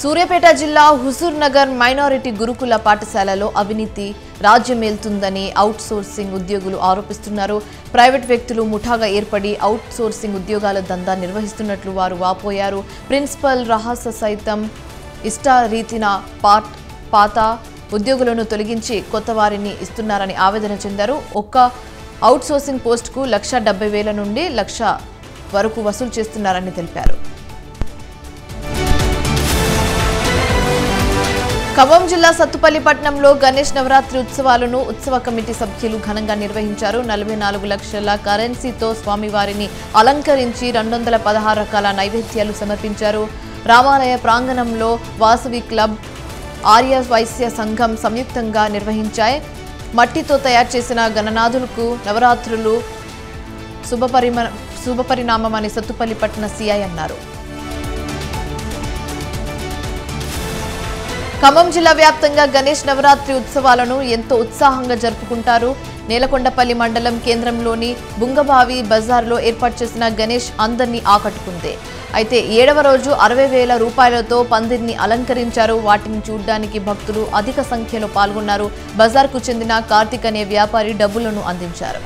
సూర్యాపేట జిల్లా హుజూర్ నగర్ మైనారిటీ గురుకుల పాఠశాలలో అవినీతి రాజ్యమేలుతుందని అవుట్ సోర్సింగ్ ఉద్యోగులు ఆరోపిస్తున్నారు. ప్రైవేట్ వ్యక్తులు ముఠాగా ఏర్పడి అవుట్ సోర్సింగ్ ఉద్యోగాల దందా నిర్వహిస్తున్నట్లు వారు వాపోయారు. ప్రిన్సిపల్ రహస్య సైతం ఇష్టారీతిన పాత ఉద్యోగులను తొలగించి కొత్త వారిని ఇస్తున్నారని ఆవేదన చెందారు. ఒక్క అవుట్ సోర్సింగ్ పోస్టుకు 1,70,000 నుండి 1,00,000 వరకు వసూలు చేస్తున్నారని తెలిపారు. ఖమ్మం జిల్లా సత్తుపల్లి పట్టణంలో గణేష్ నవరాత్రి ఉత్సవాలను ఉత్సవ కమిటీ సభ్యులు ఘనంగా నిర్వహించారు. 44 లక్షల కరెన్సీతో స్వామివారిని అలంకరించి 216 రకాల నైవేద్యాలు సమర్పించారు. రామాలయ ప్రాంగణంలో వాసవి క్లబ్, ఆర్య వైశ్య సంఘం సంయుక్తంగా నిర్వహించాయి. మట్టితో తయారు చేసిన గణనాథులకు నవరాత్రులు శుభపరిణామమని సత్తుపల్లి పట్టణ సిఐ అన్నారు. ఖమ్మం జిల్లా వ్యాప్తంగా గణేష్ నవరాత్రి ఉత్సవాలను ఎంతో ఉత్సాహంగా జరుపుకుంటారు. నేలకొండపల్లి మండలం కేంద్రంలోని బుంగబావి బజార్లో ఏర్పాటు చేసిన గణేష్ అందరినీ ఆకట్టుకుంది. అయితే 7వ రోజు 60,000 రూపాయలతో పందిరిని అలంకరించారు. వాటిని చూడ్డానికి భక్తులు అధిక సంఖ్యలో పాల్గొన్నారు. బజార్కు చెందిన కార్తిక్ అనే వ్యాపారి డబ్బులను అందించారు.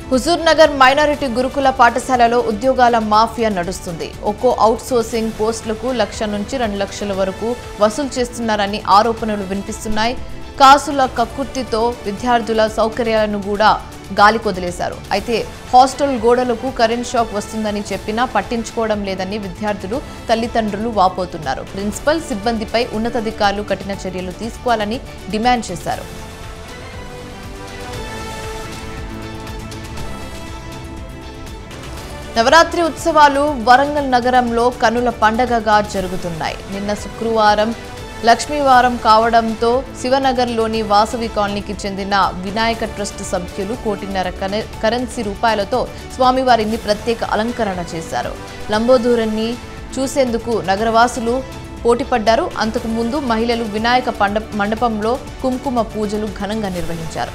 హుజూర్ నగర్ మైనారిటీ గురుకుల పాఠశాలలో ఉద్యోగాల మాఫియా నడుస్తుంది. ఒక్కో అవుట్ సోర్సింగ్ పోస్టులకు 1,00,000 నుంచి 2,00,000 వరకు వసూలు చేస్తున్నారని ఆరోపణలు వినిపిస్తున్నాయి. కాసుల కక్కుర్తితో విద్యార్థుల సౌకర్యాలను కూడా గాలి కొదిలేశారు. అయితే హాస్టల్ గోడలకు కరెంట్ షాక్ వస్తుందని చెప్పినా పట్టించుకోవడం లేదని విద్యార్థులు తల్లిదండ్రులు వాపోతున్నారు. ప్రిన్సిపల్, సిబ్బందిపై ఉన్నతాధికారులు కఠిన చర్యలు తీసుకోవాలని డిమాండ్ చేశారు. నవరాత్రి ఉత్సవాలు వరంగల్ నగరంలో కనుల పండగగా జరుగుతున్నాయి. నిన్న శుక్రవారం లక్ష్మీవారం కావడంతో శివనగర్లోని వాసవి కాలనీకి చెందిన వినాయక ట్రస్ట్ సభ్యులు 1,50,000 కరెన్సీ రూపాయలతో స్వామివారిని ప్రత్యేక అలంకరణ చేశారు. లంబోదూరాన్ని చూసేందుకు నగరవాసులు పోటీపడ్డారు. అంతకు ముందు మహిళలు వినాయక మండపంలో కుంకుమ పూజలు ఘనంగా నిర్వహించారు.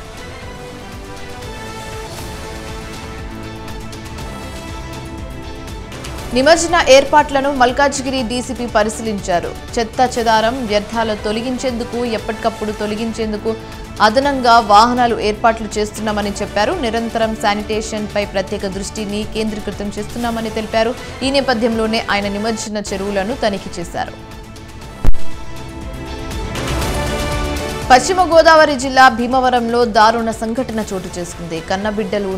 నిమజ్జన ఏర్పాట్లను మల్కాజ్గిరి డీసీపీ పరిశీలించారు. చెత్త చెదారం వ్యర్థాలు తొలగించేందుకు ఎప్పటికప్పుడు తొలగించేందుకు అదనంగా వాహనాలు ఏర్పాట్లు చేస్తున్నామని చెప్పారు. నిరంతరం శానిటేషన్ పై ప్రత్యేక దృష్టిని కేంద్రీకృతం చేస్తున్నామని తెలిపారు. ఈ నేపథ్యంలోనే ఆయన నిమజ్జన చెరువులను తనిఖీ చేశారు. పశ్చిమ గోదావరి జిల్లా భీమవరంలో దారుణ సంఘటన చోటు చేసుకుంది. కన్నబిడ్డలు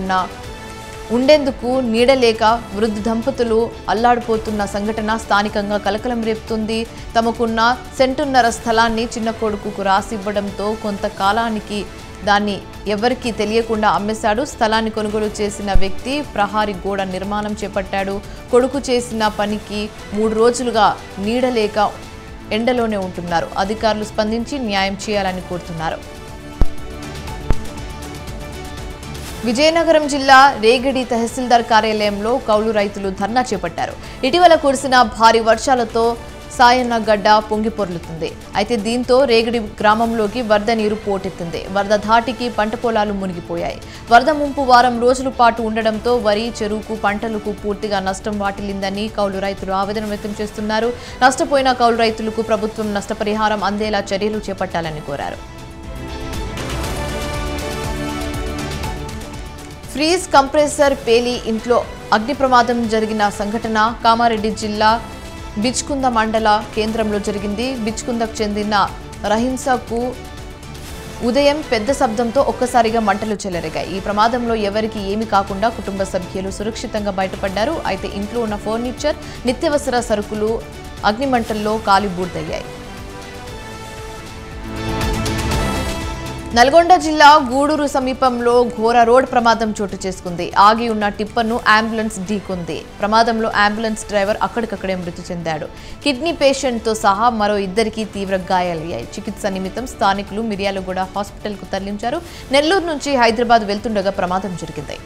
ఉండేందుకు నీడలేక వృద్ధ దంపతులు అల్లాడిపోతున్న సంఘటన స్థానికంగా కలకలం రేపుతుంది. తమకున్న 1.5 స్థలాన్ని చిన్న కొడుకుకు రాసివ్వడంతో కొంతకాలానికి దాన్ని ఎవరికీ తెలియకుండా అమ్మేశాడు. స్థలాన్ని కొనుగోలు చేసిన వ్యక్తి ప్రహారీ గోడ నిర్మాణం చేపట్టాడు. కొడుకు చేసిన పనికి 3 రోజులుగా నీడలేక ఎండలోనే ఉంటున్నారు. అధికారులు స్పందించి న్యాయం చేయాలని కోరుతున్నారు. విజయనగరం జిల్లా రేగడి తహసీల్దార్ కార్యాలయంలో కౌలు రైతులు ధర్నా చేపట్టారు. ఇటీవల కురిసిన భారీ వర్షాలతో సాయన్నగడ్డ పొంగిపొర్లుతుంది. అయితే దీంతో రేగడి గ్రామంలోకి వరద నీరు పోటెత్తింది. వరద ధాటికి పంట పొలాలు మునిగిపోయాయి. వరద ముంపు వారం రోజుల పాటు ఉండడంతో వరి, చెరుకు పంటలకు పూర్తిగా నష్టం వాటిల్లిందని కౌలు రైతులు ఆవేదన వ్యక్తం చేస్తున్నారు. నష్టపోయిన కౌలు రైతులకు ప్రభుత్వం నష్టపరిహారం అందేలా చర్యలు చేపట్టాలని కోరారు. ఫ్రీజ్ కంప్రెసర్ పేలి ఇంట్లో అగ్ని ప్రమాదం జరిగిన సంఘటన కామారెడ్డి జిల్లా బిచ్కుంద మండల కేంద్రంలో జరిగింది. బిచ్కుందకు చెందిన రహింసకు ఉదయం పెద్ద శబ్దంతో ఒక్కసారిగా మంటలు చెలరేగాయి. ఈ ప్రమాదంలో ఎవరికి ఏమీ కాకుండా కుటుంబ సభ్యులు సురక్షితంగా బయటపడ్డారు. అయితే ఇంట్లో ఉన్న ఫర్నిచర్, నిత్యావసర సరుకులు అగ్నిమంటల్లో కాలి బూర్దయ్యాయి. నల్గొండ జిల్లా గూడూరు సమీపంలో ఘోర రోడ్ ప్రమాదం చోటు చేసుకుంది. ఆగి ఉన్న టిప్పర్ను అంబులెన్స్ ఢీకొంది. ప్రమాదంలో అంబులెన్స్ డ్రైవర్ అక్కడికక్కడే మృతి చెందాడు. కిడ్నీ పేషెంట్తో సహా మరో 2 తీవ్ర గాయాలయ్యాయి. చికిత్స నిమిత్తం స్థానికులు మిర్యాలగూడ హాస్పిటల్కు తరలించారు. నెల్లూరు నుంచి హైదరాబాద్ వెళ్తుండగా ప్రమాదం జరిగింది.